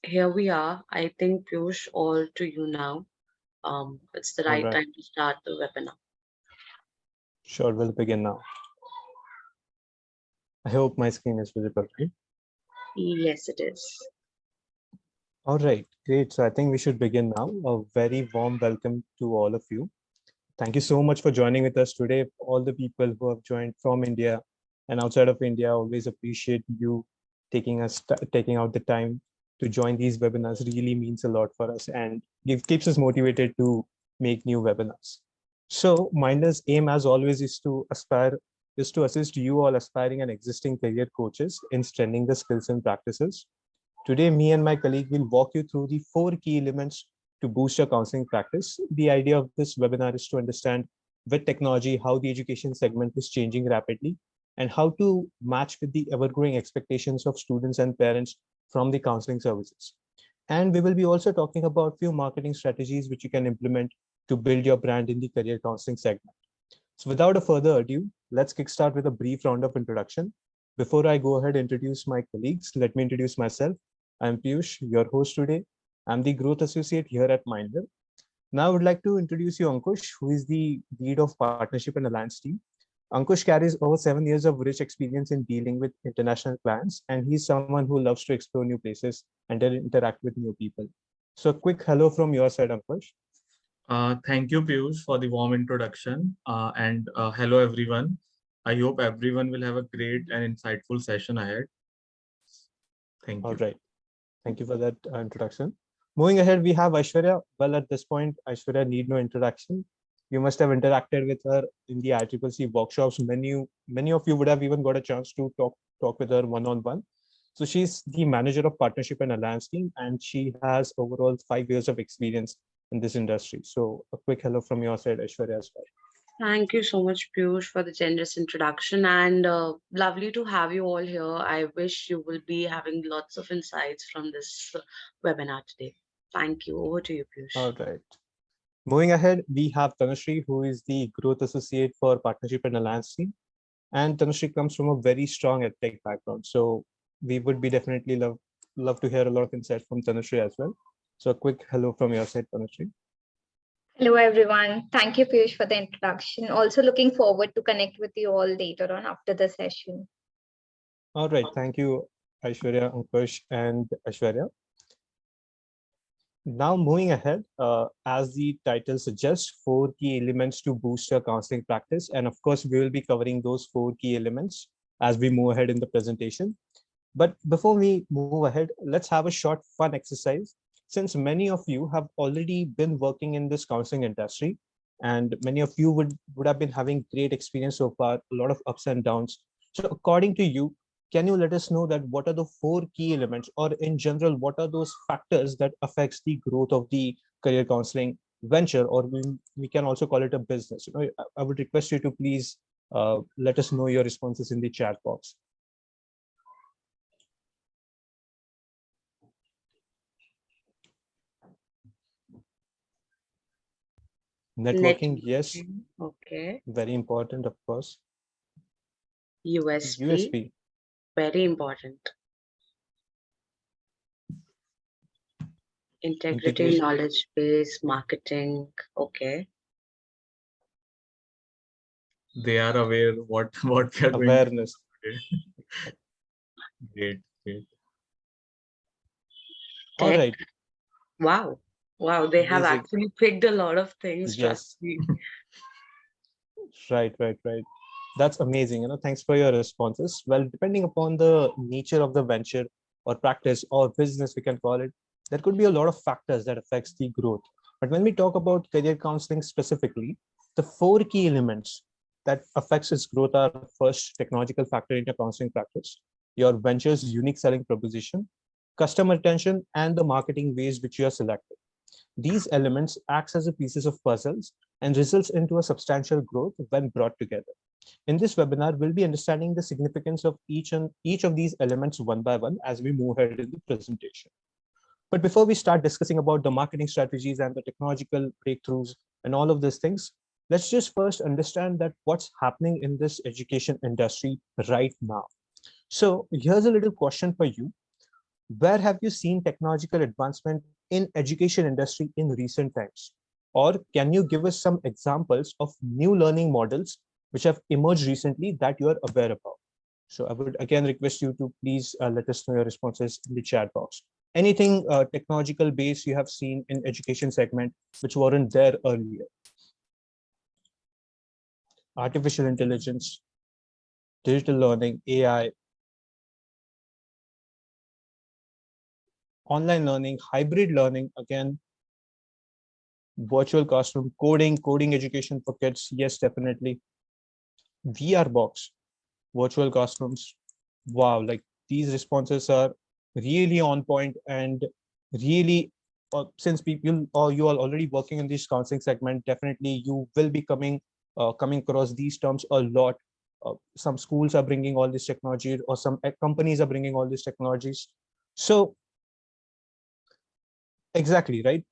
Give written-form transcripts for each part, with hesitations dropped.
here we are. I think Piyush, all to you now. It's the All right right, time to start the webinar. sure, we'll begin now. I hope my screen is visible, right? Yes, it is. All right, great. So I think we should begin now. A very warm welcome to all of you. Thank you so much for joining with us today. All the people who have joined from India and outside of India, always appreciate you taking out the time to join these webinars. Really means a lot for us and keeps us motivated to make new webinars. So Mindler's aim, as always, is to assist you all aspiring and existing career coaches in strengthening the skills and practices. Today, me and my colleague will walk you through the 4 key elements to boost your counseling practice. The idea of this webinar is to understand with technology how the education segment is changing rapidly and how to match with the ever-growing expectations of students and parents from the counseling services. And we will be also talking about few marketing strategies which you can implement to build your brand in the career counseling segment. So without a further ado, let's kickstart with a brief round of introduction. Before I go ahead and introduce my colleagues, let me introduce myself. I'm Piyush, your host today. I'm the growth associate here at Mindler. Now I would like to introduce you Ankush, who is the lead of partnership and alliance team. Ankush carries over 7 years of rich experience in dealing with international clients, and he's someone who loves to explore new places and then interact with new people. So a quick hello from your side, Ankush. Thank you, Piyush, for the warm introduction. And hello, everyone. I hope everyone will have a great and insightful session ahead. Thank All you. right. Thank you for that introduction. Moving ahead, we have Aishwarya. Well, at this point, Aishwarya need no introduction. You must have interacted with her in the ICCC workshops. Many of you would have even got a chance to talk with her one-on-one. So she's the manager of partnership and alliance team, and she has overall 5 years of experience in this industry. So a quick hello from your side, Aishwarya, as well. Thank you so much, Piyush, for the generous introduction and lovely to have you all here. I wish you will be having lots of insights from this webinar today. Thank you. Over to you, All Piyush. right. Moving ahead, we have Tanushree, who is the growth associate for partnership and alliance team. And Tanushree comes from a very strong edtech background. So we would be definitely love to hear a lot of insights from Tanushree as well. So a quick hello from your side, Tanushree. Hello, everyone. Thank you, Piyush, for the introduction. Also looking forward to connect with you all later on after the session. All right. Thank you, Aishwarya, Ankush, and Aishwarya. Now moving ahead, as the title suggests, 4 key elements to boost your counseling practice. And of course, we will be covering those 4 key elements as we move ahead in the presentation. But before we move ahead, let's have a short fun exercise. Since many of you have already been working in this counseling industry, and many of you would have been having great experience so far, a lot of ups and downs. So according to you, can you let us know that what are the 4 key elements, or in general, what are those factors that affects the growth of the career counseling venture, or we can also call it a business? I would request you to please let us know your responses in the chat box. Networking, yes, Networking. Okay. very important, of course. USP. USP, Very important. Integrity, integration, knowledge base, marketing. Okay. They are aware what we are going to awareness. do today. Great, great. All Tech. right, Wow. Wow. They have amazing. actually picked a lot of things, trust Yes, me. right. That's amazing. Thanks for your responses. Well, depending upon the nature of the venture or practice or business, we can call it, there could be a lot of factors that affects the growth. But when we talk about career counseling specifically, the 4 key elements that affects its growth are: first, technological factor in your counseling practice, your venture's unique selling proposition, customer retention, and the marketing ways which you are selecting. These elements acts as a pieces of puzzles and results into a substantial growth when brought together. In this webinar, we'll be understanding the significance of each of these elements one by one as we move ahead in the presentation. But before we start discussing about the marketing strategies and the technological breakthroughs and all of these things, let's just first understand that what's happening in this education industry right now. So here's a little question for you. Where have you seen technological advancement in education industry in recent times? Or can you give us some examples of new learning models which have emerged recently that you are aware about? So I would again request you to please let us know your responses in the chat box. Anything technological based you have seen in education segment which weren't there earlier? Artificial intelligence, digital learning, AI, online learning, hybrid learning, again, virtual classroom, coding education for kids. Yes, definitely. VR box, virtual classrooms. Wow, like these responses are really on point and really, since people or you are already working in this counseling segment, definitely you will be coming across these terms a lot. Some schools are bringing all this technology, or some companies are bringing all these technologies. So exactly, right.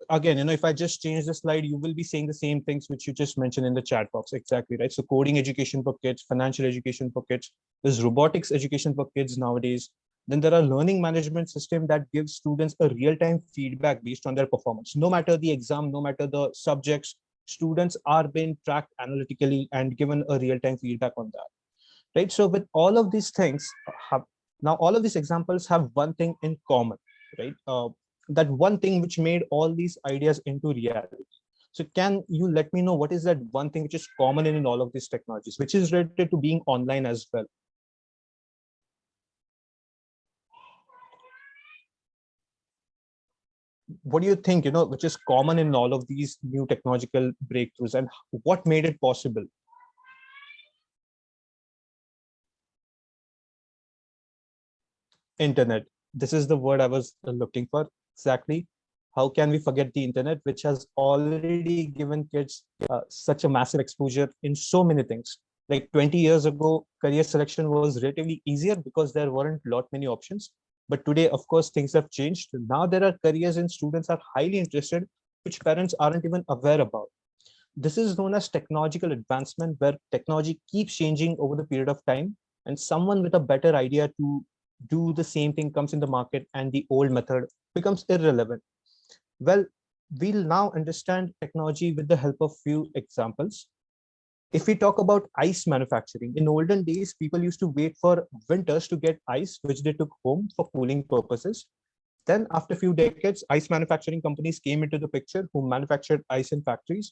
Again, if I just change the slide, you will be saying the same things which you just mentioned in the chat box. Exactly, right. So coding education for kids, financial education for kids, there's robotics education for kids nowadays. Then there are learning management system that gives students a real-time feedback based on their performance. No matter the exam, no matter the subjects, students are being tracked analytically and given a real-time feedback on that. Right. So with all of these things, now all of these examples have one thing in common, right? That one thing which made all these ideas into reality. So can you let me know what is that one thing which is common in all of these technologies, which is related to being online as well? What do you think, which is common in all of these new technological breakthroughs, and what made it possible? Internet. This is the word I was looking for. Exactly. How can we forget the internet, which has already given kids such a massive exposure in so many things? Like 20 years ago, career selection was relatively easier because there weren't lot many options. But today, of course, things have changed. Now there are careers and students are highly interested, which parents aren't even aware about. This is known as technological advancement, where technology keeps changing over the period of time, and someone with a better idea to do the same thing comes in the market, and the old method becomes irrelevant. Well, we'll now understand technology with the help of few examples. If we talk about ice manufacturing, in olden days, people used to wait for winters to get ice, which they took home for cooling purposes. Then, after a few decades, ice manufacturing companies came into the picture who manufactured ice in factories.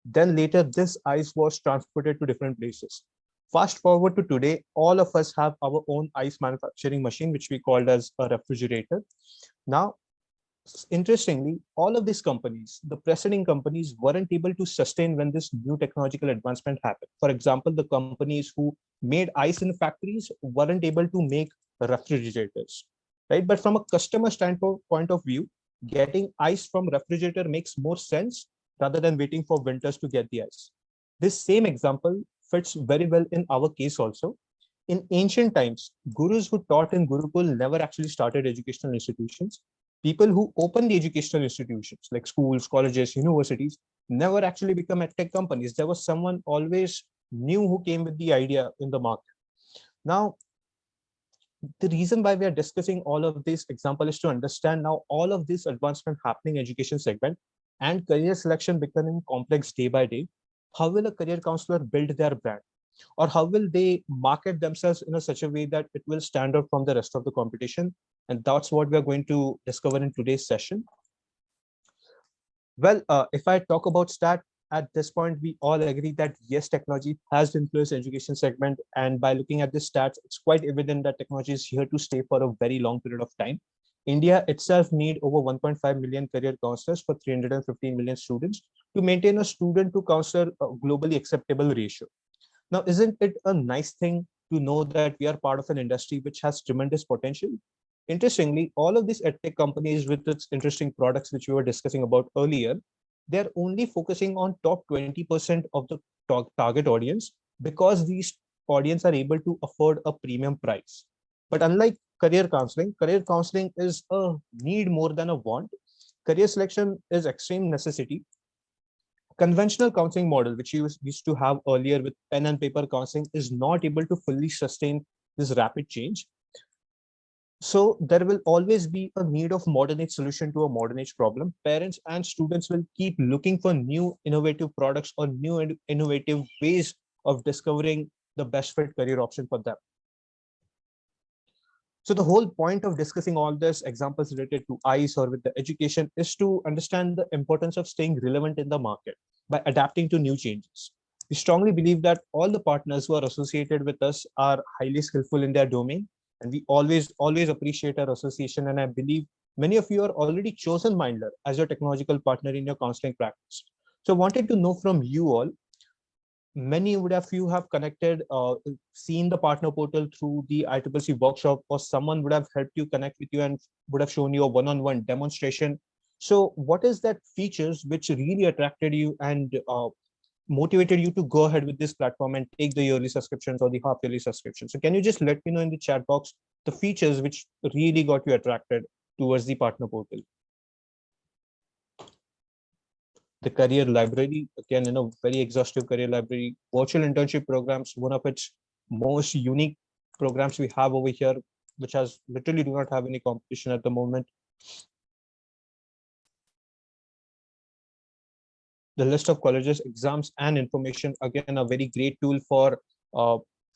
Then later, this ice was transported to different places. Fast forward to today, all of us have our own ice manufacturing machine, which we called as a refrigerator. Now, interestingly, all of these companies, the preceding companies, weren't able to sustain when this new technological advancement happened. For example, the companies who made ice in factories weren't able to make refrigerators, right? But from a customer standpoint point of view, getting ice from refrigerator makes more sense rather than waiting for winters to get the ice. This same example fits very well in our case also. In ancient times, gurus who taught in Gurukul never actually started educational institutions. People who opened the educational institutions like schools, colleges, universities never actually become tech companies. There was someone always new who came with the idea in the market. Now, the reason why we are discussing all of this example is to understand now all of this advancement happening in education segment and career selection becoming complex day by day. How will a career counselor build their brand? Or how will they market themselves in such a way that it will stand out from the rest of the competition? And that's what we are going to discover in today's session. Well, if I talk about stat, at this point, we all agree that yes, technology has influenced education segment. And by looking at the stats, it's quite evident that technology is here to stay for a very long period of time. India itself need over 1.5 million career counselors for 315 million students to maintain a student to counselor globally acceptable ratio. Now, isn't it a nice thing to know that we are part of an industry which has tremendous potential? Interestingly, all of these edtech companies with its interesting products, which we were discussing about earlier, they're only focusing on top 20% of the target audience because these audience are able to afford a premium price. But unlike career counseling is a need more than a want. Career selection is extreme necessity. Conventional counseling model, which you used to have earlier with pen and paper counseling, is not able to fully sustain this rapid change. So there will always be a need of modern age solution to a modern age problem. Parents and students will keep looking for new innovative products or new and innovative ways of discovering the best fit career option for them. So the whole point of discussing all this examples related to ICE or with the education is to understand the importance of staying relevant in the market by adapting to new changes. We strongly believe that all the partners who are associated with us are highly skillful in their domain, and we always appreciate our association. And I believe many of you are already chosen Mindler as your technological partner in your counseling practice. So I wanted to know from you all, many would have you have connected, seen the partner portal through the ICCC workshop, or someone would have helped you connect with you and would have shown you a one-on-one demonstration. So what is that features which really attracted you and motivated you to go ahead with this platform and take the yearly subscriptions or the half yearly subscription? So can you just let me know in the chat box the features which really got you attracted towards the partner portal? The career library, again, very exhaustive career library, virtual internship programs, one of its most unique programs we have over here, which has literally do not have any competition at the moment. The list of colleges, exams, and information, again, a very great tool for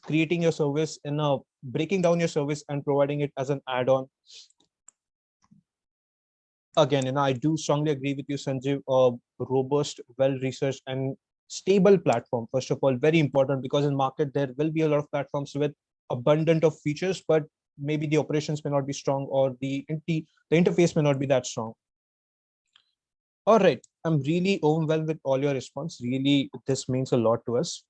creating your service in a breaking down your service and providing it as an add-on. Again, I do strongly agree with you, Sanjeev. Robust, well-researched, and stable platform. First of all, very important, because in market there will be a lot of platforms with abundant of features, but maybe the operations may not be strong, or the interface may not be that strong. All right, I'm really overwhelmed with all your response. Really, this means a lot to us.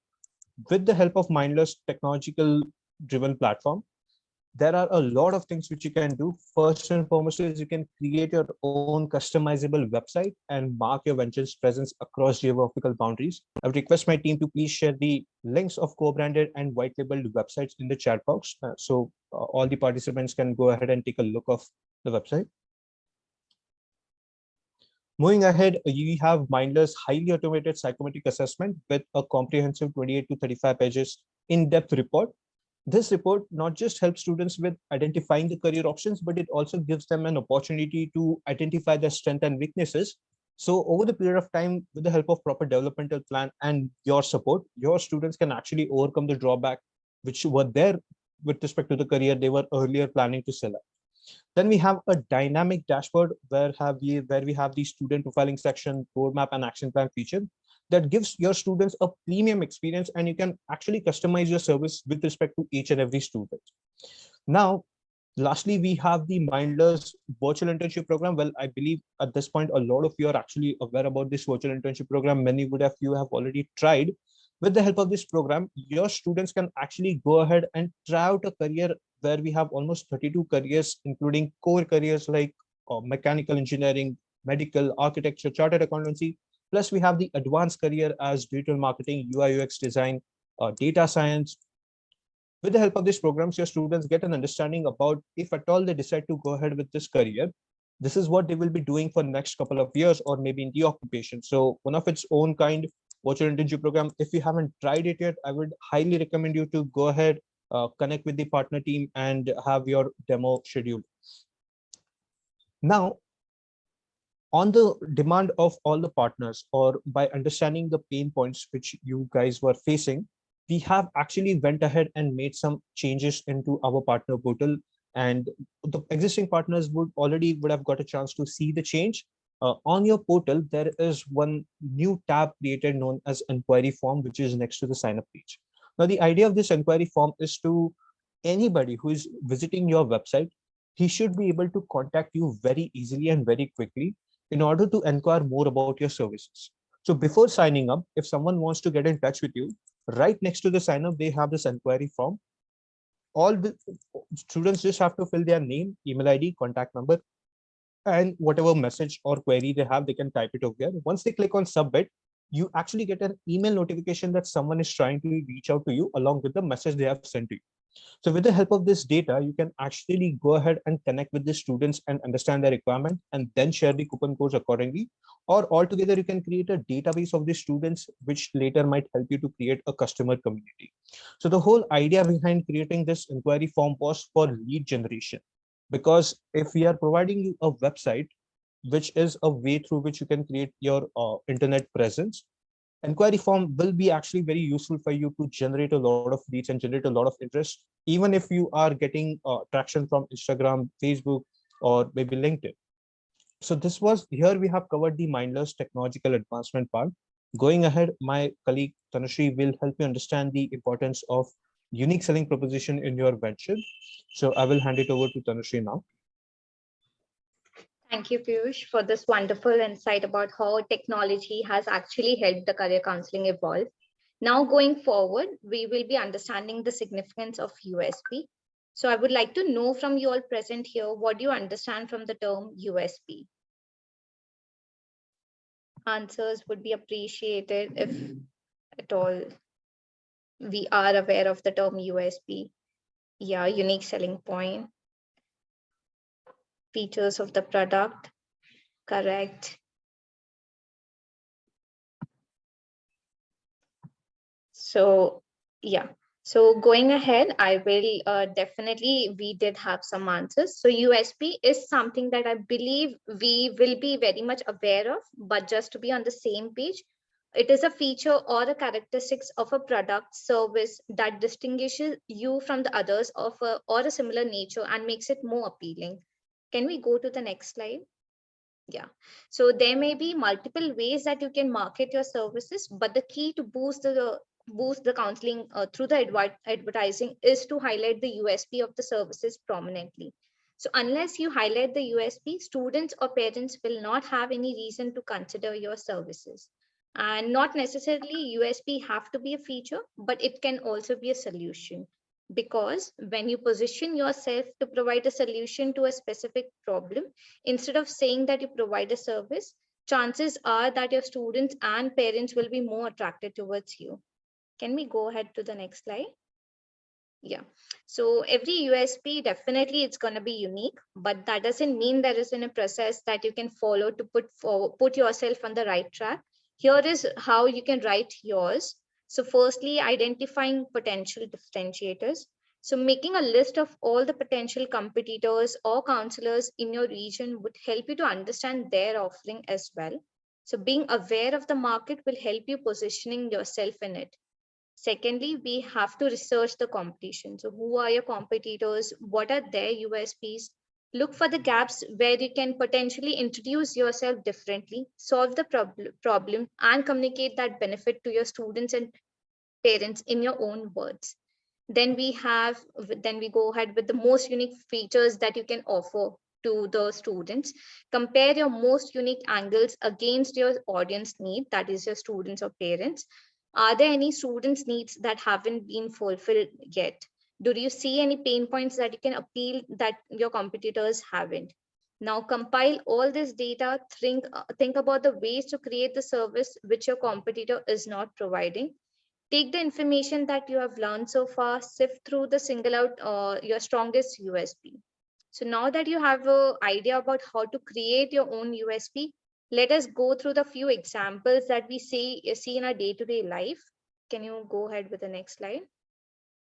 With the help of Mindler's technological-driven platform, there are a lot of things which you can do. First and foremost is you can create your own customizable website and mark your venture's presence across geographical boundaries. I would request my team to please share the links of co-branded and white labeled websites in the chat box. So all the participants can go ahead and take a look of the website. Moving ahead, we have Mindler's highly automated psychometric assessment with a comprehensive 28 to 35 pages in-depth report. This report not just helps students with identifying the career options, but it also gives them an opportunity to identify their strengths and weaknesses. So over the period of time, with the help of proper developmental plan and your support, your students can actually overcome the drawback which were there with respect to the career they were earlier planning to select. Then we have a dynamic dashboard where we have the student profiling section, roadmap, and action plan feature that gives your students a premium experience, and you can actually customize your service with respect to each and every student. Now, lastly, we have the Mindler's virtual internship program. Well, I believe at this point, a lot of you are actually aware about this virtual internship program. Many would have you have already tried. With the help of this program, your students can actually go ahead and try out a career where we have almost 32 careers, including core careers like mechanical engineering, medical, architecture, chartered accountancy. Plus, we have the advanced career as digital marketing, UI UX design, data science. With the help of these programs, your students get an understanding about, if at all they decide to go ahead with this career, this is what they will be doing for the next couple of years, or maybe in the occupation. So one of its own kind virtual internship program. If you haven't tried it yet, I would highly recommend you to go ahead, connect with the partner team and have your demo scheduled. Now, on the demand of all the partners, or by understanding the pain points which you guys were facing, we have actually went ahead and made some changes into our partner portal, and the existing partners would have got a chance to see the change. On your portal, there is one new tab created known as inquiry form, which is next to the sign up page. Now, the idea of this inquiry form is to anybody who is visiting your website, he should be able to contact you very easily and very quickly in order to inquire more about your services. So before signing up, if someone wants to get in touch with you, right next to the sign up, they have this inquiry form. All the students just have to fill their name, email ID, contact number, and whatever message or query they have, they can type it over there. Once they click on submit, you actually get an email notification that someone is trying to reach out to you along with the message they have sent to you. So with the help of this data, you can actually go ahead and connect with the students and understand their requirement, and then share the coupon codes accordingly. Or altogether, you can create a database of the students, which later might help you to create a customer community. So the whole idea behind creating this inquiry form was for lead generation. Because if we are providing you a website, which is a way through which you can create your internet presence, inquiry form will be actually very useful for you to generate a lot of leads and generate a lot of interest, even if you are getting traction from Instagram, Facebook, or maybe LinkedIn. So this was, here we have covered the Mindler's technological advancement part. Going ahead, my colleague Tanushree will help you understand the importance of unique selling proposition in your venture. So I will hand it over to Tanushree now. Thank you, Piyush, for this wonderful insight about how technology has actually helped the career counseling evolve. Now, going forward, we will be understanding the significance of USP. So I would like to know from you all present here, what do you understand from the term USP? Answers would be appreciated if at all we are aware of the term USP. Yeah, unique selling point, features of the product, correct. So yeah, so going ahead, I will definitely, we did have some answers. So USP is something that I believe we will be very much aware of, but just to be on the same page, it is a feature or a characteristics of a product service that distinguishes you from the others of a, or a similar nature and makes it more appealing. Can we go to the next slide? Yeah, so there may be multiple ways that you can market your services, but the key to boost the counseling through the advertising is to highlight the USP of the services prominently. So unless you highlight the USP, students or parents will not have any reason to consider your services. And not necessarily USP have to be a feature, but it can also be a solution. Because when you position yourself to provide a solution to a specific problem, instead of saying that you provide a service, chances are that your students and parents will be more attracted towards you. Can we go ahead to the next slide? Yeah, so every USP, definitely it's going to be unique, but that doesn't mean there isn't a process that you can follow to put yourself on the right track. Here is how you can write yours. So firstly, identifying potential differentiators. So making a list of all the potential competitors or counselors in your region would help you to understand their offering as well. So being aware of the market will help you positioning yourself in it. Secondly, we have to research the competition. So who are your competitors? What are their USPs? Look for the gaps where you can potentially introduce yourself differently, solve the problem, and communicate that benefit to your students and parents in your own words. Then we go ahead with the most unique features that you can offer to the students. Compare your most unique angles against your audience need, that is your students or parents. Are there any students needs that haven't been fulfilled yet? Do you see any pain points that you can appeal that your competitors haven't? Now compile all this data, think about the ways to create the service which your competitor is not providing. Take the information that you have learned so far, sift through the single out your strongest USP. So now that you have an idea about how to create your own USP, let us go through the few examples that we see in our day-to-day life. Can you go ahead with the next slide?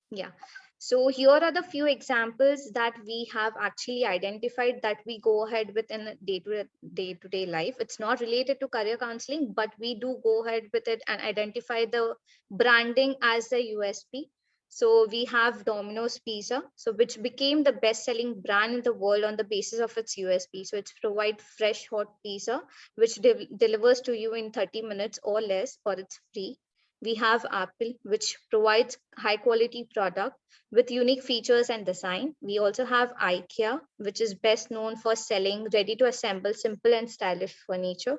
Yeah. So here are the few examples that we have actually identified that we go ahead with in day-to-day life. It's not related to career counseling, but we do go ahead with it and identify the branding as the USP. So we have Domino's Pizza, so which became the best-selling brand in the world on the basis of its USP. So it's provide fresh hot pizza, which delivers to you in 30 minutes or less, or it's free. We have Apple, which provides high quality product with unique features and design. We also have IKEA, which is best known for selling ready to assemble simple and stylish furniture.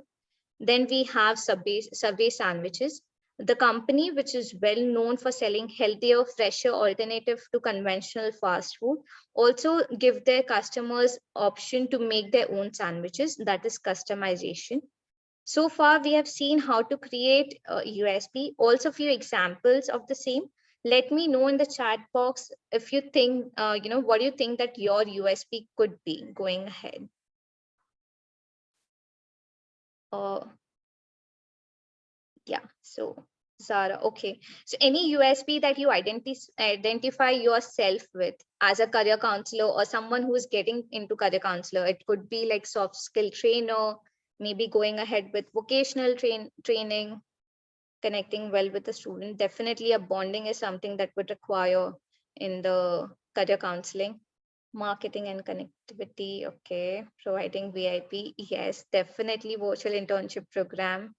Then we have Subway sandwiches, the company which is well known for selling healthier, fresher alternative to conventional fast food, also give their customers option to make their own sandwiches, that is customization. So far, we have seen how to create a USP, also few examples of the same. Let me know in the chat box if you think, what do you think that your USP could be going ahead? Yeah, so Zara, okay. So any USP that you identify yourself with as a career counselor or someone who is getting into career counselor, it could be like soft skill trainer, maybe going ahead with vocational training, connecting well with the student. Definitely a bonding is something that would require in the career counseling. Marketing and connectivity, okay. Providing VIP, yes, definitely virtual internship program.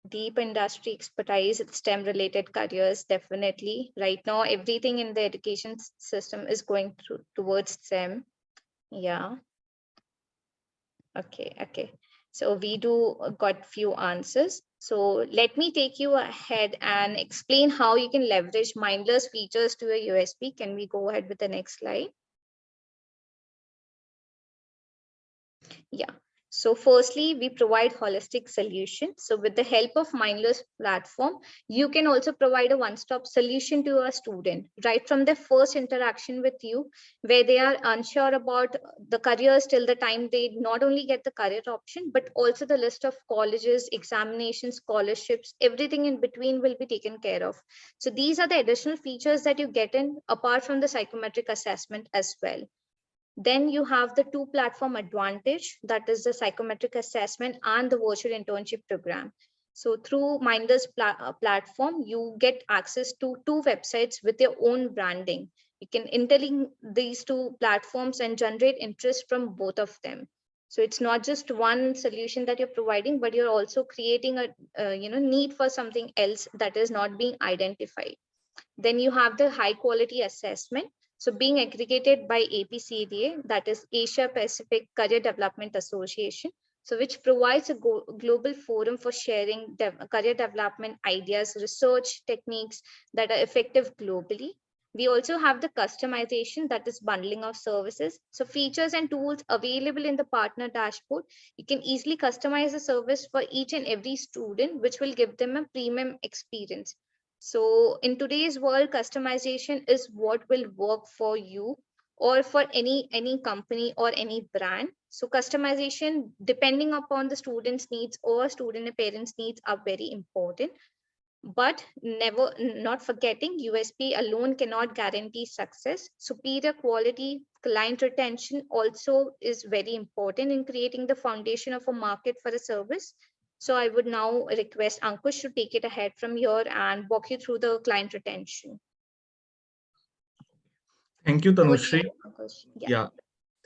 Deep industry expertise, STEM related careers, definitely. Right now, everything in the education system is going towards STEM. Yeah. Okay. So we do got few answers. So let me take you ahead and explain how you can leverage Mindler's features to your USP. Can we go ahead with the next slide? Yeah. So firstly, we provide holistic solutions. So with the help of Mindler's platform, you can also provide a one-stop solution to a student right from their first interaction with you, where they are unsure about the careers till the time they not only get the career option, but also the list of colleges, examinations, scholarships, everything in between will be taken care of. So these are the additional features that you get in apart from the psychometric assessment as well. Then you have the two platform advantage, that is the psychometric assessment and the virtual internship program. So through Minders platform, you get access to two websites with your own branding. You can interlink these two platforms and generate interest from both of them. So it's not just one solution that you're providing, but you're also creating a need for something else that is not being identified. Then you have the high quality assessment. So being aggregated by APCDA, that is Asia Pacific Career Development Association, so which provides a global forum for sharing career development ideas, research techniques that are effective globally. We also have the customization, that is bundling of services. So features and tools available in the partner dashboard. You can easily customize the service for each and every student, which will give them a premium experience. So in today's world, customization is what will work for you or for any company or any brand. So customization, depending upon the student's needs or student and parents' needs, are very important. But never not forgetting, USP alone cannot guarantee success. Superior quality, client retention also is very important in creating the foundation of a market for a service. So I would now request Ankush to take it ahead from here and walk you through the client retention. Thank you, Over to Tanushri. you, Ankush. Yeah. Yeah,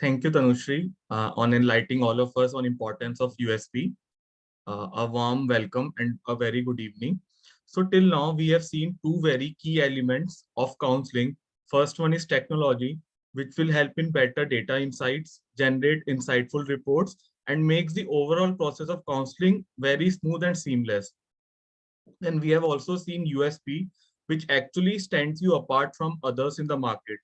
thank you, Tanushri, on enlightening all of us on importance of USP. A warm welcome and a very good evening. So till now, we have seen two very key elements of counseling. First one is technology, which will help in better data insights, generate insightful reports, and makes the overall process of counseling very smooth and seamless. Then we have also seen USP, which actually stands you apart from others in the market.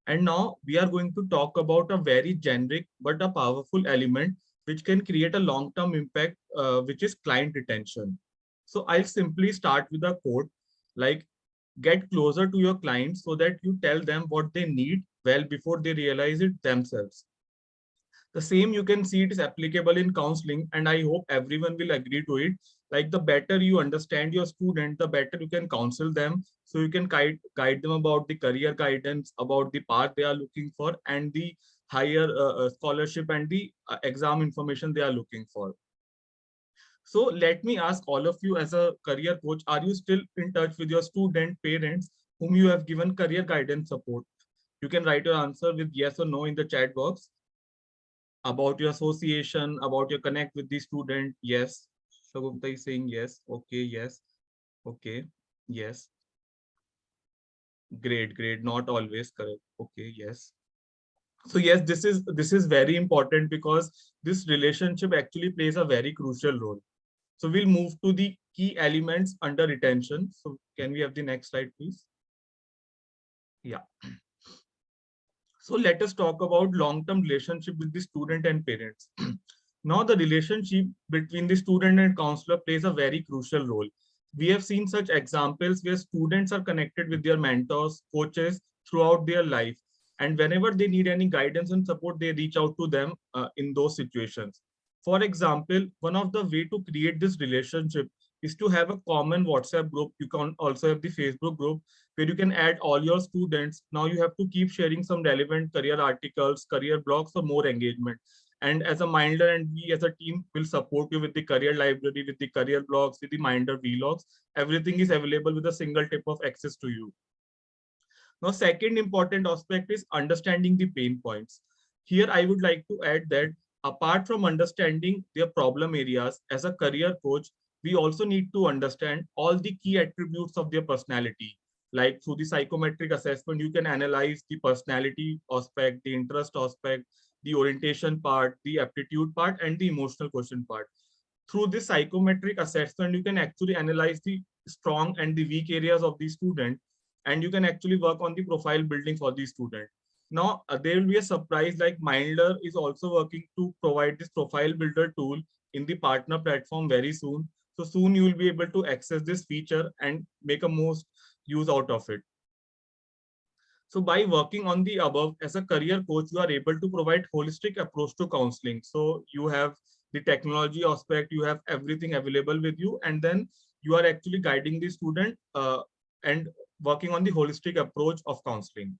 And now we are going to talk about a very generic but a powerful element which can create a long-term impact, which is client retention. So I'll simply start with a quote like, get closer to your clients so that you tell them what they need well before they realize it themselves. The same you can see it is applicable in counseling, and I hope everyone will agree to it. Like the better you understand your student, the better you can counsel them. So you can guide them about the career guidance, about the path they are looking for, and the higher scholarship and the exam information they are looking for. So let me ask all of you as a career coach, are you still in touch with your student parents whom you have given career guidance support? You can write your answer with yes or no in the chat box. About your association, about your connect with the student. Yes. Shagupta is saying yes. Okay, yes. Okay, yes. Great. Not always correct. Okay, yes. So yes, this is very important because this relationship actually plays a very crucial role. So we'll move to the key elements under retention. So can we have the next slide, please? Yeah. So let us talk about long-term relationship with the student and parents. Now the relationship between the student and counselor plays a very crucial role. We have seen such examples where students are connected with their mentors, coaches throughout their life. And whenever they need any guidance and support, they reach out to them in those situations. For example, one of the way to create this relationship is to have a common WhatsApp group. You can also have the Facebook group where you can add all your students. Now you have to keep sharing some relevant career articles, career blogs for more engagement. And as a Mindler, and we as a team will support you with the career library, with the career blogs, with the Mindler vlogs. Everything is available with a single tip of access to you. Now, second important aspect is understanding the pain points. Here, I would like to add that apart from understanding their problem areas, as a career coach, we also need to understand all the key attributes of their personality. Like through the psychometric assessment, you can analyze the personality aspect, the interest aspect, the orientation part, the aptitude part, and the emotional quotient part. Through this psychometric assessment, you can actually analyze the strong and the weak areas of the student, and you can actually work on the profile building for the student. Now, there will be a surprise, like Mindler is also working to provide this profile builder tool in the partner platform very soon. So soon you will be able to access this feature and make a most use out of it. So by working on the above as a career coach, you are able to provide holistic approach to counseling. So you have the technology aspect, you have everything available with you, and then you are actually guiding the student and working on the holistic approach of counseling.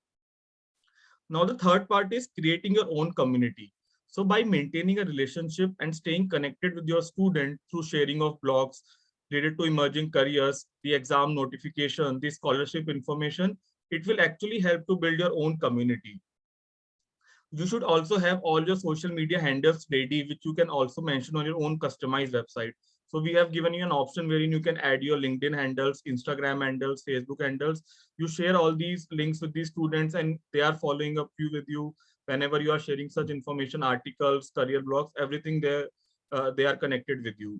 Now, the third part is creating your own community. So by maintaining a relationship and staying connected with your student through sharing of blogs related to emerging careers, the exam notification, the scholarship information, it will actually help to build your own community. You should also have all your social media handles ready, which you can also mention on your own customized website. So we have given you an option wherein you can add your LinkedIn handles, Instagram handles, Facebook handles. You share all these links with these students and they are following up you with you whenever you are sharing such information, articles, career blogs, everything there, they are connected with you.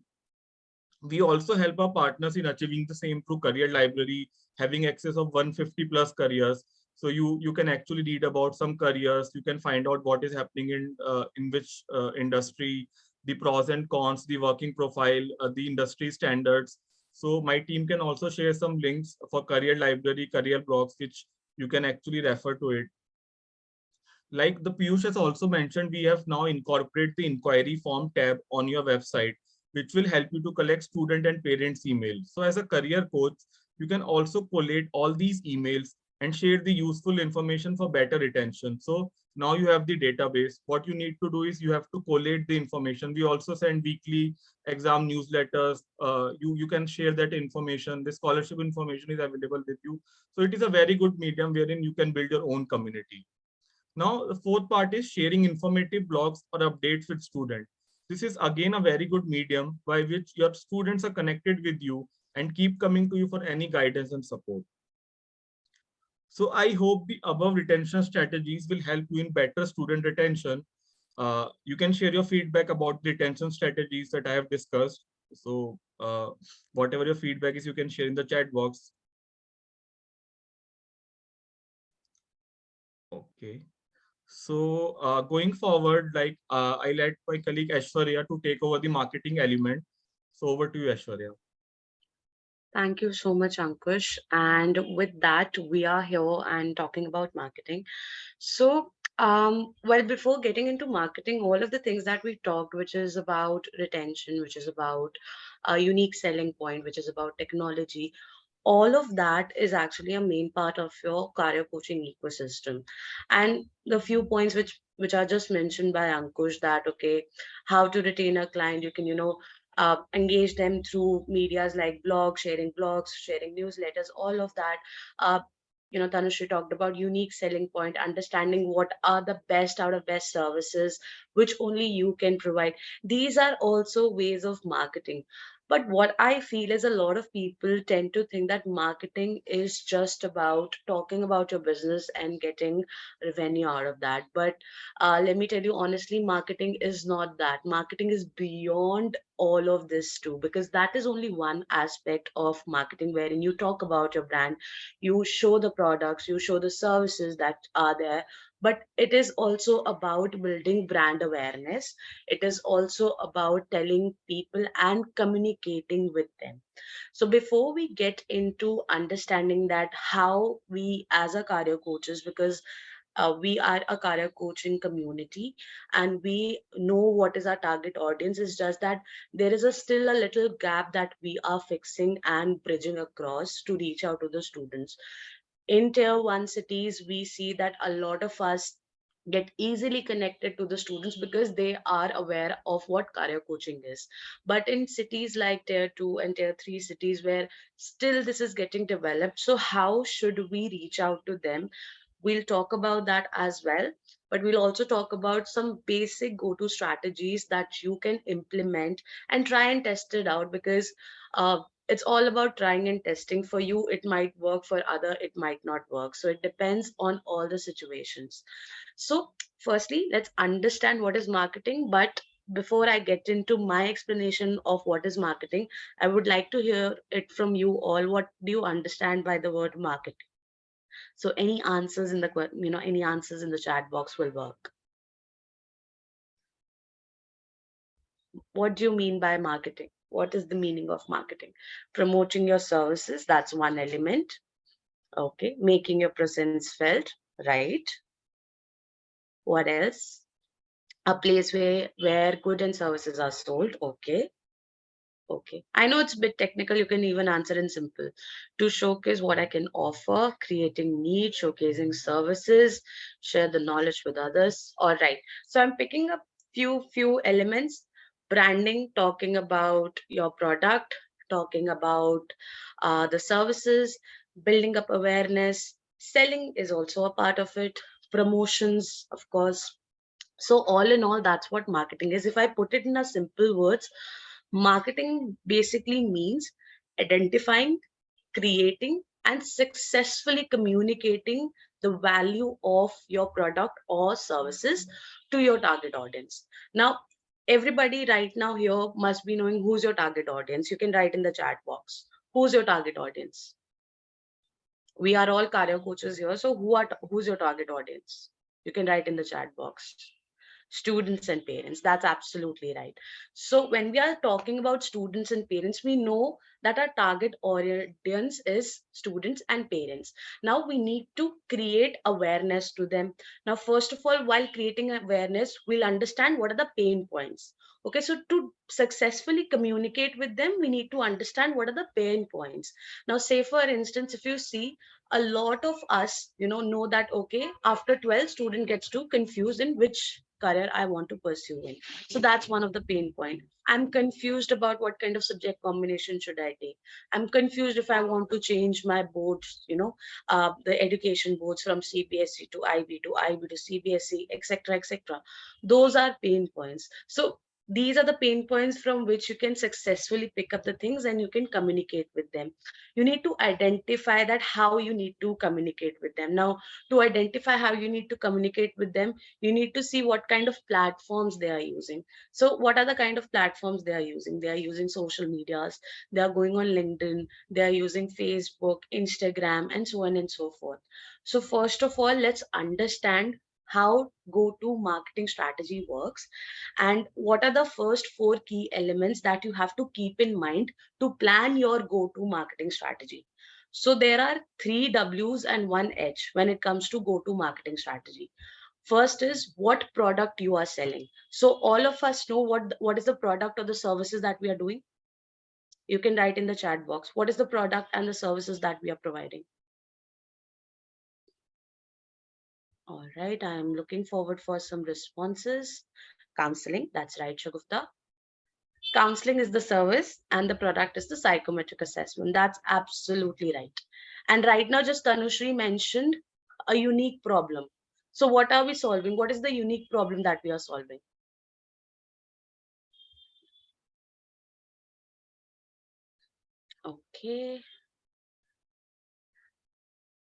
We also help our partners in achieving the same through career library, having access of 150 plus careers. So you can actually read about some careers. You can find out what is happening in which industry, the pros and cons, the working profile, the industry standards. So my team can also share some links for career library, career blogs, which you can actually refer to it. Like the Piyush has also mentioned, we have now incorporated the inquiry form tab on your website, which will help you to collect student and parents' emails. So as a career coach, you can also collate all these emails and share the useful information for better retention. So now you have the database. What you need to do is you have to collate the information. We also send weekly exam newsletters. You can share that information. The scholarship information is available with you. So it is a very good medium wherein you can build your own community. Now, the fourth part is sharing informative blogs or updates with students. This is again a very good medium by which your students are connected with you and keep coming to you for any guidance and support. So I hope the above retention strategies will help you in better student retention. You can share your feedback about the retention strategies that I have discussed. So whatever your feedback is, you can share in the chat box. Okay. So going forward, I let my colleague Aishwarya to take over the marketing element. So over to you, Aishwarya. Thank you so much, Ankush. And with that, we are here and talking about marketing. So, well, before getting into marketing, all of the things that we talked, which is about retention, which is about a unique selling point, which is about technology, all of that is actually a main part of your career coaching ecosystem. And the few points which are just mentioned by Ankush, that okay, how to retain a client, you can engage them through medias like blogs, sharing newsletters, all of that. uh, Tanushree talked about unique selling point, understanding what are the best out of best services which only you can provide. These are also ways of marketing. But what I feel is a lot of people tend to think that marketing is just about talking about your business and getting revenue out of that. But let me tell you honestly, marketing is not that. Marketing is beyond all of this too, because that is only one aspect of marketing wherein you talk about your brand, you show the products, you show the services that are there. But it is also about building brand awareness. It is also about telling people and communicating with them. So before we get into understanding that how we as a career coaches, because We are a career coaching community, and we know what is our target audience. It's just that there is still a little gap that we are fixing and bridging across to reach out to the students. In tier 1 cities, we see that a lot of us get easily connected to the students because they are aware of what career coaching is. But in cities like tier 2 and tier 3 cities, where still this is getting developed, so how should we reach out to them? We'll talk about that as well, but we'll also talk about some basic go-to strategies that you can implement and try and test it out, because it's all about trying and testing. For you it might work, for other it might not work, so it depends on all the situations. So firstly, let's understand what is marketing. But before I get into my explanation of what is marketing, I would like to hear it from you all. What do you understand by the word marketing? So any answers in the any answers in the chat box will work. What do you mean by marketing? What is the meaning of marketing? Promoting your services, that's one element. Okay, making your presence felt, right? What else? A place where good and services are sold. Okay. Okay. I know it's a bit technical. You can even answer in simple. To showcase what I can offer, creating need, showcasing services, share the knowledge with others. All right. So I'm picking up few elements. Branding, talking about your product, talking about the services, building up awareness. Selling is also a part of it. Promotions, of course. So all in all, that's what marketing is. If I put it in a simple words, marketing basically means identifying, creating, and successfully communicating the value of your product or services to your target audience. Now, everybody right now here must be knowing who's your target audience. You can write in the chat box. Who's your target audience? We are all career coaches here. So who's your target audience? You can write in the chat box. Students and parents, that's absolutely right. So when we are talking about students and parents, we know that our target audience is students and parents. Now we need to create awareness to them. Now first of all, while creating awareness, we'll understand what are the pain points. Okay, so to successfully communicate with them, we need to understand what are the pain points. Now say for instance, if you see, a lot of us know that okay, after 12 student gets too confused in which career I want to pursue in. So that's one of the pain point. I'm confused about what kind of subject combination should I take. I'm confused if I want to change my boards, the education boards from CBSE to IB to IB to CBSE, etc., etc. Those are pain points. So these are the pain points from which you can successfully pick up the things and you can communicate with them. You need to identify that how you need to communicate with them. Now, to identify how you need to communicate with them, you need to see what kind of platforms they are using. So what are the kind of platforms they are using? They are using social medias, they are going on LinkedIn, they are using Facebook, Instagram, and so on and so forth. So first of all, let's understand how go to marketing strategy works, and what are the first four key elements that you have to keep in mind to plan your go to marketing strategy. So there are three W's and one H when it comes to go to marketing strategy. First is what product you are selling. So all of us know what is the product or the services that we are doing. You can write in the chat box, what is the product and the services that we are providing. All right, I am looking forward for some responses. Counseling, that's right, Shagufta. Counseling is the service and the product is the psychometric assessment. That's absolutely right. And right now, just Tanushri mentioned a unique problem. So what are we solving? What is the unique problem that we are solving? Okay.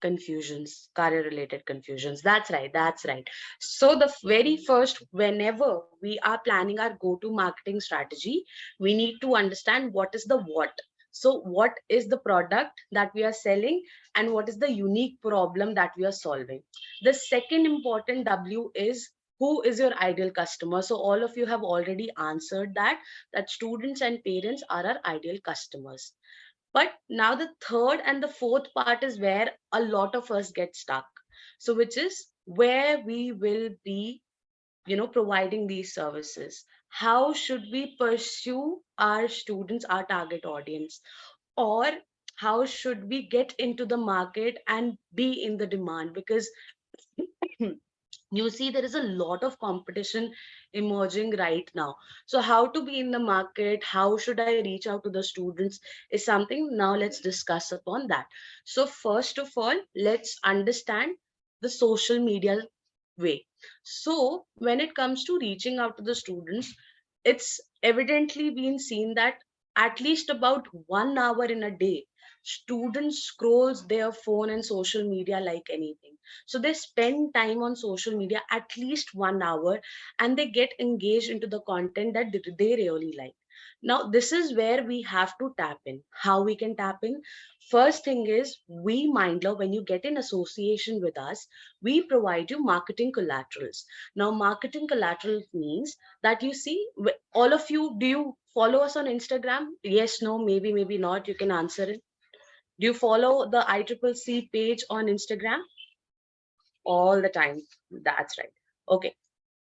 Confusions, career related confusions. That's right. That's right. So the very first, whenever we are planning our go to marketing strategy, we need to understand what is the what. So what is the product that we are selling and what is the unique problem that we are solving? The second important W is who is your ideal customer. So all of you have already answered that students and parents are our ideal customers. But now the third and the fourth part is where a lot of us get stuck. So which is where we will be, providing these services. How should we pursue our students, our target audience? Or how should we get into the market and be in the demand? Because you see there is a lot of competition emerging right now. So how to be in the market, how should I reach out to the students, is something now let's discuss upon that. So first of all, let's understand the social media way. So when it comes to reaching out to the students, it's evidently been seen that at least about 1 hour in a day, students scrolls their phone and social media like anything. So they spend time on social media at least 1 hour, and they get engaged into the content that they really like. Now, this is where we have to tap in. How we can tap in? First thing is, we Mindler, when you get in association with us, we provide you marketing collaterals. Now, marketing collateral means that you see, all of you, do you follow us on Instagram? Yes, no, maybe, maybe not. You can answer it. Do you follow the ICCC page on Instagram? All the time. That's right. Okay.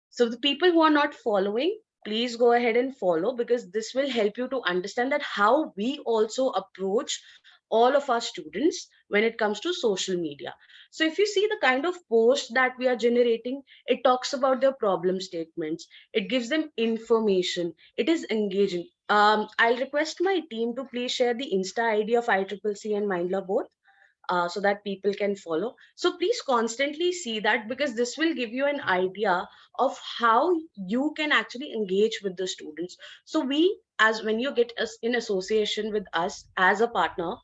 So the people who are not following, please go ahead and follow, because this will help you to understand that how we also approach all of our students when it comes to social media. So if you see the kind of post that we are generating, it talks about their problem statements. It gives them information. It is engaging. I'll request my team to please share the Insta ID of ICCC and Mindler both, so that people can follow. So please constantly see that, because this will give you an idea of how you can actually engage with the students. So we, as when you get us in association with us as a partner,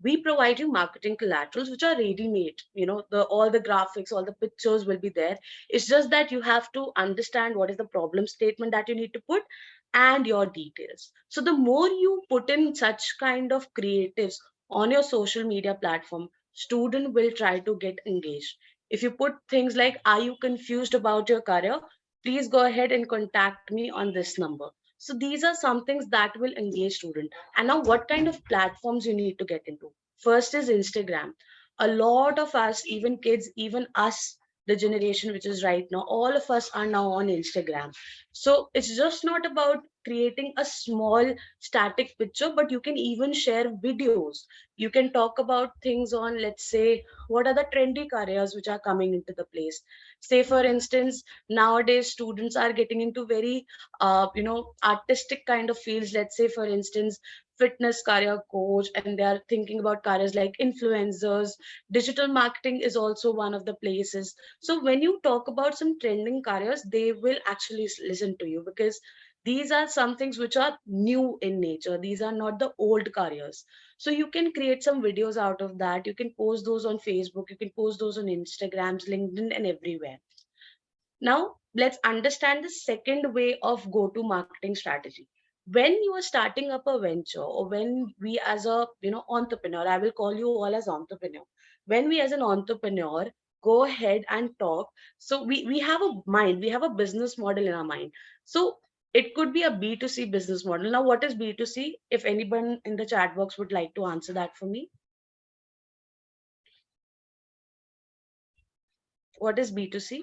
we provide you marketing collaterals which are ready made. The all the graphics, all the pictures will be there. It's just that you have to understand what is the problem statement that you need to put, and your details. So the more you put in such kind of creatives on your social media platform, student will try to get engaged. If you put things like, are you confused about your career, please go ahead and contact me on this number. So these are some things that will engage student. And now, what kind of platforms you need to get into? First is Instagram. A lot of us, even kids, even us, the generation which is right now, all of us are now on Instagram. So it's just not about creating a small static picture, but you can even share videos. You can talk about things on, let's say, what are the trendy careers which are coming into the place. Say, for instance, nowadays students are getting into very, artistic kind of fields. Let's say, for instance, fitness career coach, and they are thinking about careers like influencers. Digital marketing is also one of the places. So when you talk about some trending careers, they will actually listen to you, because these are some things which are new in nature. These are not the old careers. So you can create some videos out of that. You can post those on Facebook, you can post those on Instagrams, LinkedIn, and everywhere. Now, let's understand the second way of go-to marketing strategy. When you are starting up a venture, or when we as a entrepreneur, I will call you all as entrepreneur. When we as an entrepreneur go ahead and talk, so we have a mind, we have a business model in our mind. So it could be a B2C business model. Now, what is B2C? If anyone in the chat box would like to answer that for me, what is B2C?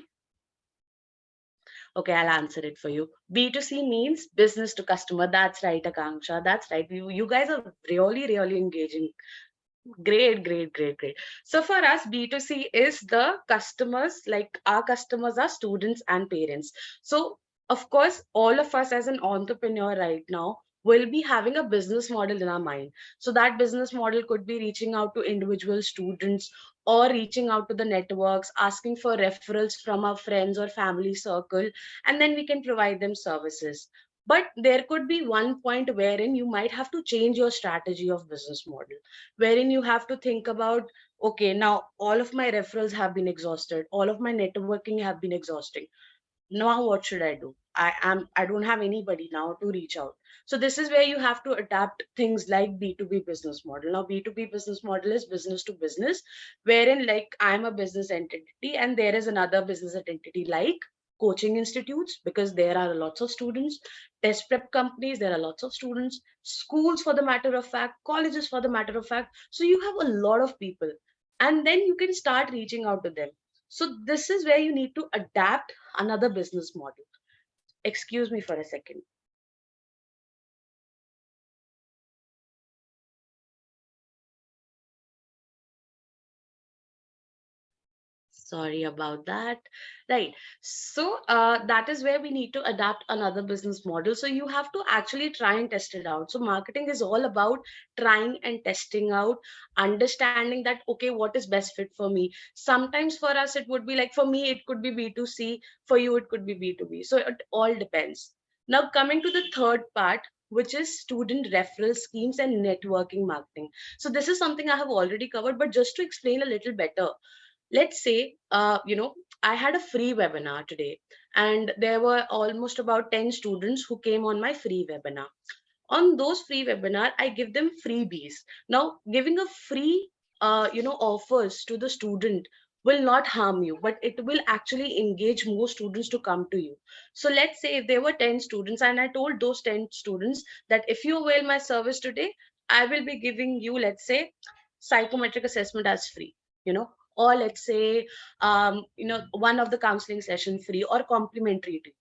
Okay, I'll answer it for you. B2C means business to customer. That's right, Akanksha. That's right. You guys are really, really engaging. Great, great, great, great. So for us, B2C is the customers, like our customers are students and parents. So of course, all of us as an entrepreneur right now will be having a business model in our mind. So that business model could be reaching out to individual students, or reaching out to the networks, asking for referrals from our friends or family circle, and then we can provide them services. But there could be one point wherein you might have to change your strategy of business model, wherein you have to think about, okay, now all of my referrals have been exhausted, all of my networking have been exhausting. Now what should I do? I don't have anybody now to reach out. So this is where you have to adapt things like B2B business model. Now B2B business model is business to business, wherein like I'm a business entity and there is another business entity, like coaching institutes, because there are lots of students, test prep companies, there are lots of students, schools for the matter of fact, colleges for the matter of fact. So you have a lot of people, and then you can start reaching out to them. So this is where you need to adapt another business model. Excuse me for a second. Sorry about that. Right. So that is where we need to adapt another business model. So you have to actually try and test it out. So marketing is all about trying and testing out, understanding that, okay, what is best fit for me? Sometimes for us, it would be like, for me, it could be B2C. For you, it could be B2B. So it all depends. Now, coming to the third part, which is student referral schemes and networking marketing. So this is something I have already covered, but just to explain a little better, let's say I had a free webinar today, and there were almost about 10 students who came on my free webinar. On those free webinar, I give them freebies. Now, giving a free offers to the student will not harm you, but it will actually engage more students to come to you. So let's say if there were 10 students and I told those 10 students that if you avail my service today, I will be giving you, let's say, psychometric assessment as free, or let's say one of the counseling session free or complimentary to you.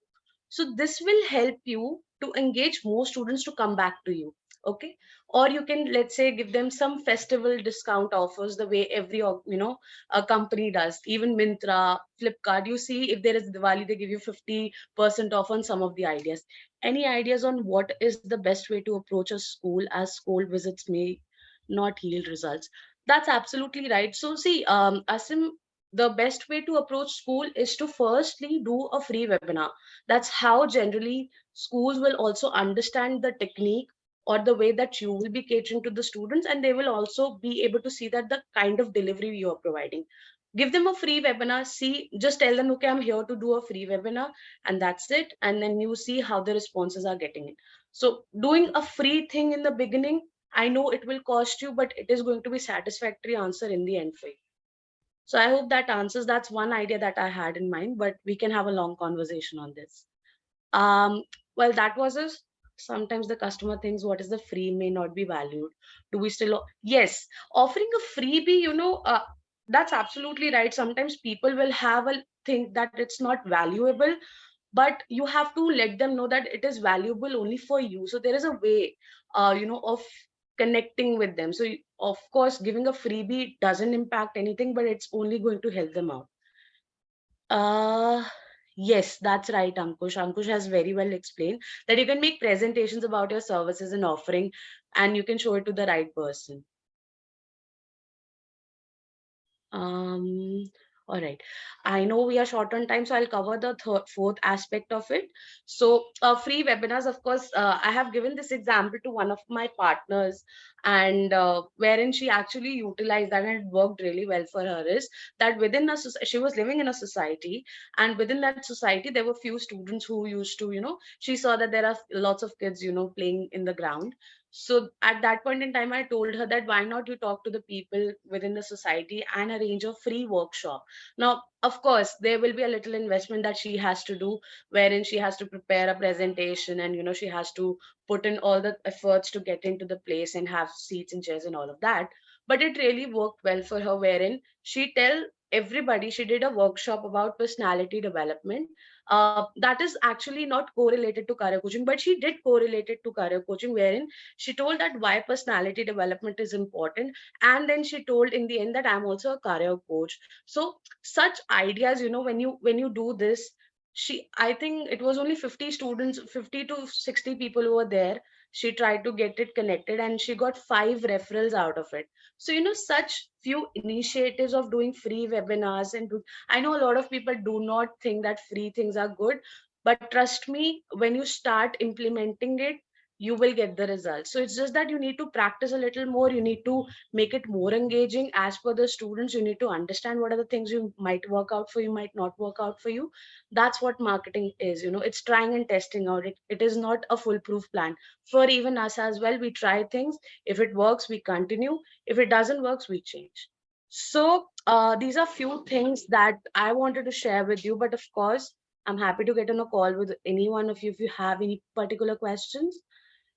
So this will help you to engage more students to come back to you. Okay. Or you can, let's say, give them some festival discount offers, the way every a company does. Even Mintra, Flipkart, you see, if there is Diwali, they give you 50% off on some of the ideas. Any ideas on what is the best way to approach a school, as school visits may not yield results? That's absolutely right. So see, Asim, the best way to approach school is to firstly do a free webinar. That's how generally schools will also understand the technique or the way that you will be catering to the students, and they will also be able to see that the kind of delivery you are providing. Give them a free webinar. See, just tell them, okay, I'm here to do a free webinar, and that's it. And then you see how the responses are getting it. So doing a free thing in the beginning, I know it will cost you, but it is going to be satisfactory answer in the end for you. So I hope that answers. That's one idea that I had in mind, but we can have a long conversation on this. Um, well, that was a, sometimes the customer thinks what is the free may not be valued. Do we still? Yes, offering a freebie, that's absolutely right. Sometimes people will have a think that it's not valuable, but you have to let them know that it is valuable only for you. So there is a way, of connecting with them. So of course, giving a freebie doesn't impact anything, but it's only going to help them out. Uh, yes, that's right, Ankush. Ankush has very well explained that you can make presentations about your services and offering, and you can show it to the right person. Um, all right. I know we are short on time, so I'll cover the fourth aspect of it. So, free webinars, of course, I have given this example to one of my partners, and wherein she actually utilized that and it worked really well for her. Is that within a she was living in a society, and within that society, there were few students who used to, she saw that there are lots of kids, playing in the ground. So at that point in time, I told her that why not you talk to the people within the society and arrange a free workshop. Now, of course, there will be a little investment that she has to do, wherein she has to prepare a presentation and, she has to put in all the efforts to get into the place and have seats and chairs and all of that. But it really worked well for her, wherein she tell everybody, she did a workshop about personality development. That is actually not correlated to career coaching, but she did correlate it to career coaching, wherein she told that why personality development is important, and then she told in the end that I'm also a career coach. So such ideas, when you do this, I think it was only 50 students, 50 to 60 people who were there. She tried to get it connected and she got 5 referrals out of it. So such few initiatives of doing free webinars I know a lot of people do not think that free things are good, but trust me, when you start implementing it, you will get the results. So it's just that you need to practice a little more. You need to make it more engaging as per the students. You need to understand what are the things you might work out for you, might not work out for you. That's what marketing is. It's trying and testing out. It is not a foolproof plan. For even us as well, we try things. If it works, we continue. If it doesn't work, we change. So these are few things that I wanted to share with you. But of course, I'm happy to get on a call with any one of you if you have any particular questions.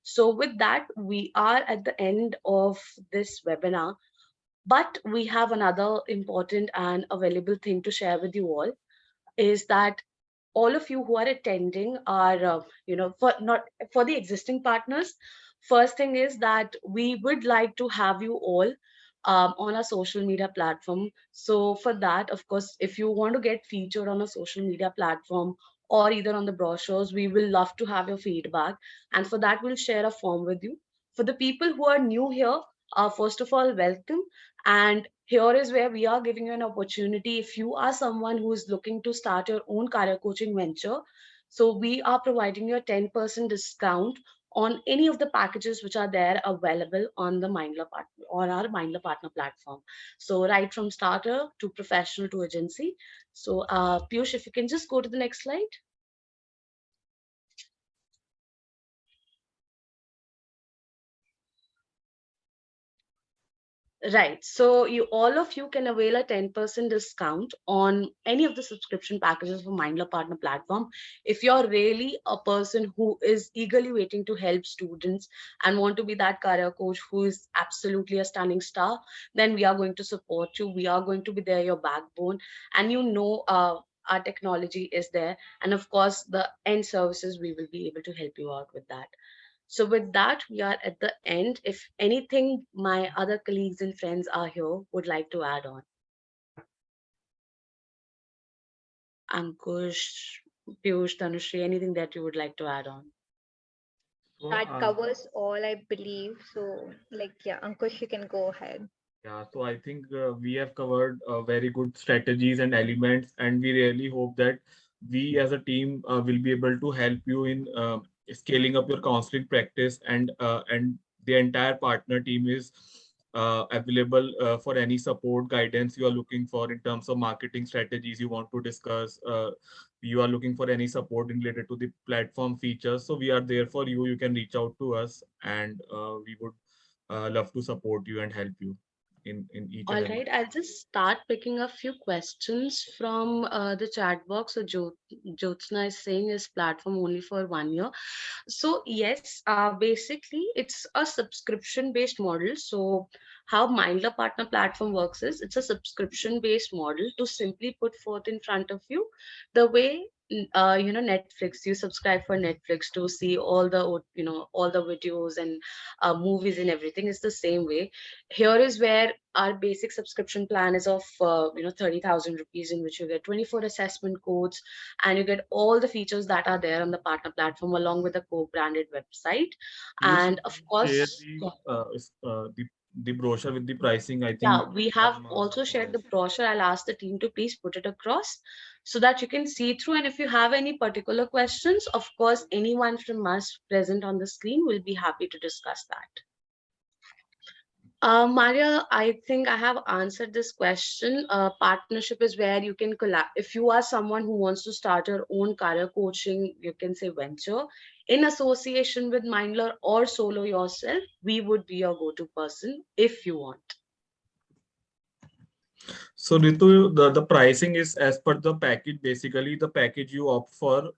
So with that, we are at the end of this webinar. But we have another important and available thing to share with you all, is that all of you who are attending are, for not for the existing partners. First thing is that we would like to have you all on our social media platform. So for that, of course, if you want to get featured on a social media platform or either on the brochures, we will love to have your feedback. And for that, we'll share a form with you. For the people who are new here, first of all, welcome. And here is where we are giving you an opportunity. If you are someone who is looking to start your own career coaching venture, so we are providing you a 10% discount on any of the packages which are there available on the Mindler partner on our Mindler partner platform. So right from starter to professional to agency. So Piyush, if you can just go to the next slide. Right. So you all of you can avail a 10% discount on any of the subscription packages for Mindler Partner platform. If you're really a person who is eagerly waiting to help students and want to be that career coach who is absolutely a stunning star, then we are going to support you. We are going to be there, your backbone, and our technology is there. And of course, the end services, we will be able to help you out with that. So with that, we are at the end. If anything, my other colleagues and friends are here would like to add on. Ankush, Piyush, Tanushree, anything that you would like to add on? So, That covers all, I believe. So, like, yeah, Ankush, you can go ahead. yeah, so I think we have covered very good strategies and elements, and we really hope that we as a team will be able to help you in scaling up your counseling practice, and the entire partner team is available for any support guidance you are looking for in terms of marketing strategies you want to discuss. You are looking for any support related to the platform features, so we are there for you. You can reach out to us, and we would love to support you and help you in each and All every. right, I'll just start picking a few questions from the chat box. So Jyotsna is saying is platform only for 1 year. So yes, basically it's a subscription based model. So how Mindler Partner platform works is it's a subscription based model to simply put forth in front of you the way Netflix. You subscribe for Netflix to see all the videos and movies and everything is the same way. Here is where our basic subscription plan is of 30,000 rupees, in which you get 24 assessment codes and you get all the features that are there on the partner platform along with a co-branded website. Please, And if of you share course, the the brochure with the pricing, I think yeah, it we will have come also shared the across. brochure. I'll ask the team to please put it across so that you can see through. And if you have any particular questions, of course, anyone from us present on the screen will be happy to discuss that. Maria, I think I have answered this question. Partnership is where you can collab. If you are someone who wants to start your own career coaching, you can say venture in association with Mindler or solo yourself, we would be your go-to person if you want. So Ritu, the pricing is as per the package. Basically, the package you opt for,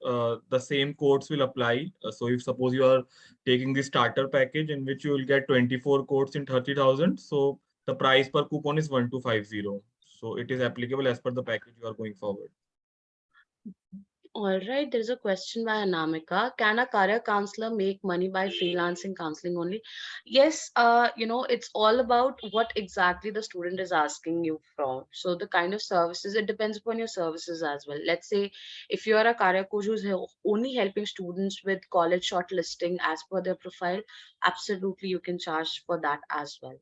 the same codes will apply. So if suppose you are taking the starter package in which you will get 24 codes in 30,000, so the price per coupon is 1250. So it is applicable as per the package you are going forward. All right, there's a question by Anamika. Can a career counselor make money by freelancing counseling only? Yes, it's all about what exactly the student is asking you for. So the kind of services, it depends upon your services as well. Let's say if you are a career coach who's only helping students with college shortlisting as per their profile, absolutely you can charge for that as well.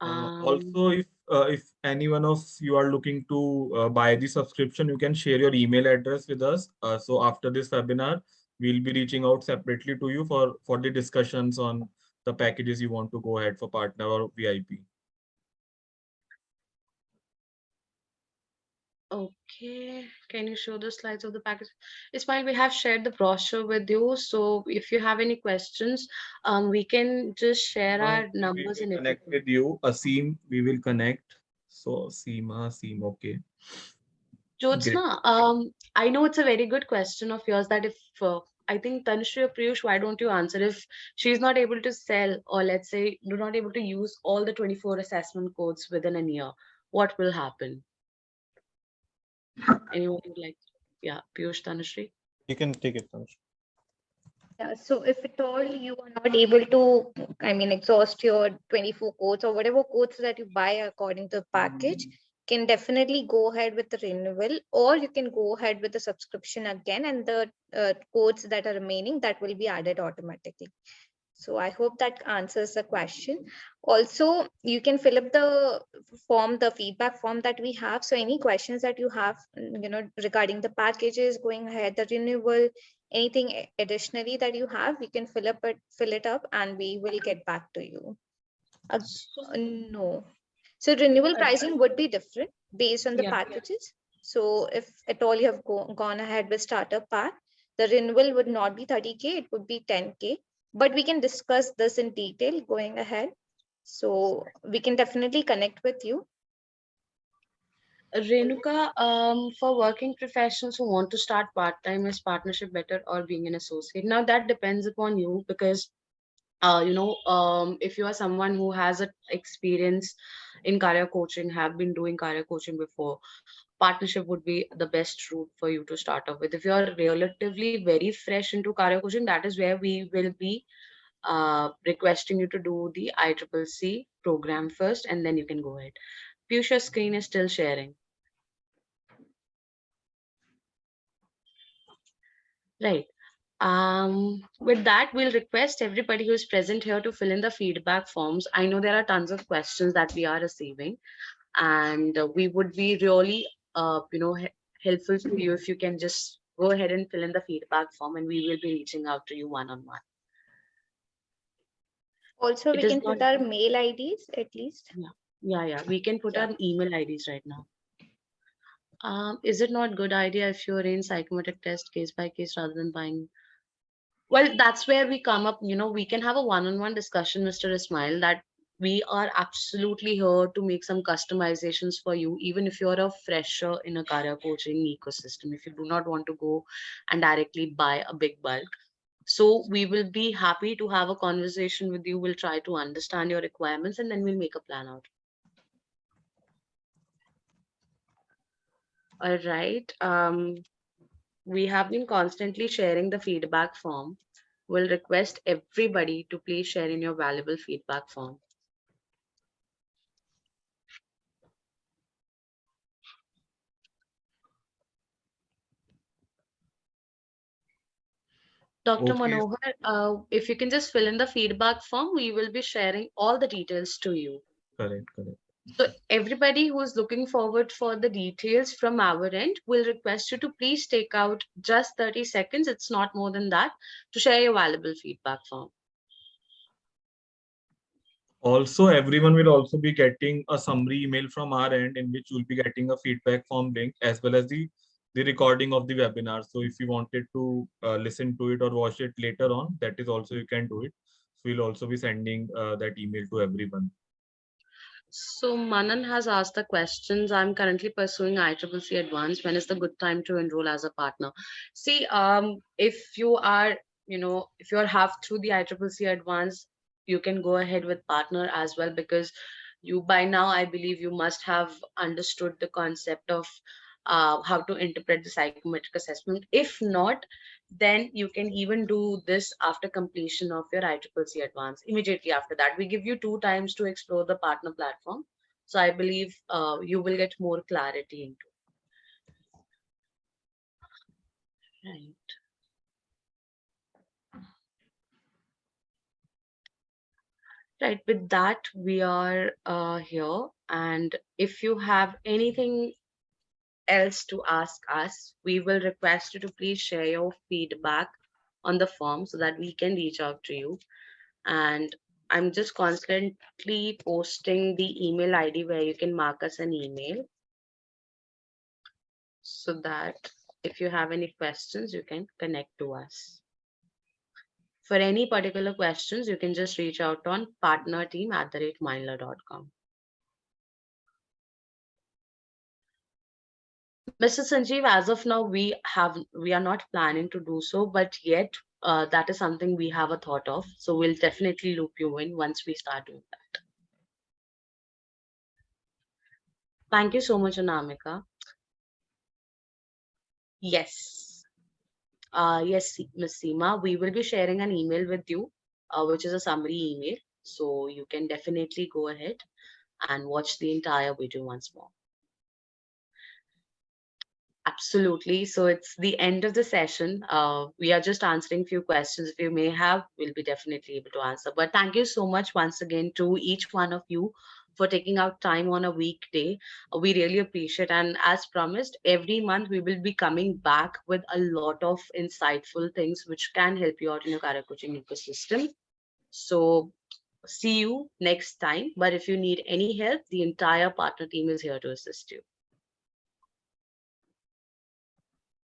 Um, Also, if any one of you are looking to buy the subscription, you can share your email address with us. So after this webinar, we'll be reaching out separately to you for the discussions on the packages you want to go ahead for partner or VIP. Okay, can you show the slides of the package? It's fine. We have shared the brochure with you. So if you have any questions, we can just share Seema, our we numbers will and connect everything. with you. Asim, we will connect. So Seema, okay. Great. Jyotsna, I know it's a very good question of yours that if I think Tanushree or Piyush, why don't you answer? If she's not able to sell, or let's say you're not able to use all the 24 assessment codes within a year, what will happen? Anyone would like? Yeah, Piyush, Tanushree. You can take it, Tanush. Yeah, so if at all you are not able to, I mean, exhaust your 24 codes or whatever codes that you buy according to the package, can definitely go ahead with the renewal, or you can go ahead with the subscription again, and the codes that are remaining, that will be added automatically. So I hope that answers the question. Also, you can fill up the form, the feedback form that we have. So any questions that you have, regarding the packages going ahead, the renewal, anything additionally that you have, you can fill it up, and we will get back to you. No. So renewal pricing would be different based on the Yeah. packages. So if at all you have gone ahead with starter pack, the renewal would not be 30K, it would be 10K. But we can discuss this in detail going ahead. So we can definitely connect with you. Renuka, for working professionals who want to start part-time, is partnership better or being an associate? Now that depends upon you, because if you are someone who has a experience in career coaching, have been doing career coaching before, partnership would be the best route for you to start off with. If you are relatively very fresh into career coaching, that is where we will be requesting you to do the ICCC program first, and then you can go ahead. Piyush, your screen is still sharing. Right. With that, we'll request everybody who's present here to fill in the feedback forms. I know there are tons of questions that we are receiving, and we would be really, helpful to you if you can just go ahead and fill in the feedback form, and we will be reaching out to you one-on-one. Also, It we is can not, put our mail IDs at least. yeah. We can put our email IDs right now. Is it not good idea if you arrange psychometric test case by case rather than buying? Well, that's where we come up, we can have a one-on-one discussion, Mr. Ismail, that we are absolutely here to make some customizations for you, even if you're a fresher in a career coaching ecosystem, if you do not want to go and directly buy a big bulk. So we will be happy to have a conversation with you. We'll try to understand your requirements, and then we'll make a plan out. All right. We have been constantly sharing the feedback form. We'll request everybody to please share in your valuable feedback form. Dr. Okay, Manohar, if you can just fill in the feedback form, we will be sharing all the details to you. correct. So everybody who's looking forward for the details from our end, will request you to please take out just 30 seconds. It's not more than that, to share your valuable feedback form. Also, everyone will also be getting a summary email from our end, in which you'll be getting a feedback form link as well as the recording of the webinar. So if you wanted to listen to it or watch it later on, that is also you can do it. So we'll also be sending that email to everyone. So Manan has asked the questions. I'm currently pursuing ICCC Advanced. When is the good time to enroll as a partner? See, if you are, if you're half through the ICCC Advanced, you can go ahead with partner as well, because you by now, I believe you must have understood the concept of how to interpret the psychometric assessment. If not, then you can even do this after completion of your ICCC Advance. Immediately after that, we give you 2 times to explore the partner platform. So I believe you will get more clarity into it. Right. Right. With that, we are here. And if you have anything else to ask us, we will request you to please share your feedback on the form so that we can reach out to you. And I'm just constantly posting the email ID where you can mark us an email, so that if you have any questions, you can connect to us. For any particular questions, you can just reach out on partnerteam@mindler.com. Mr. Sanjeev, as of now, we are not planning to do so, but yet that is something we have a thought of. So we'll definitely loop you in once we start doing that. Thank you so much, Anamika. Yes. Yes, Ms. Seema, we will be sharing an email with you, which is a summary email. So you can definitely go ahead and watch the entire video once more. Absolutely. So it's the end of the session. We are just answering few questions. If you may have, we'll be definitely able to answer. But thank you so much once again to each one of you for taking out time on a weekday. We really appreciate. And as promised, every month we will be coming back with a lot of insightful things which can help you out in your career coaching ecosystem. So see you next time. But if you need any help, the entire partner team is here to assist you.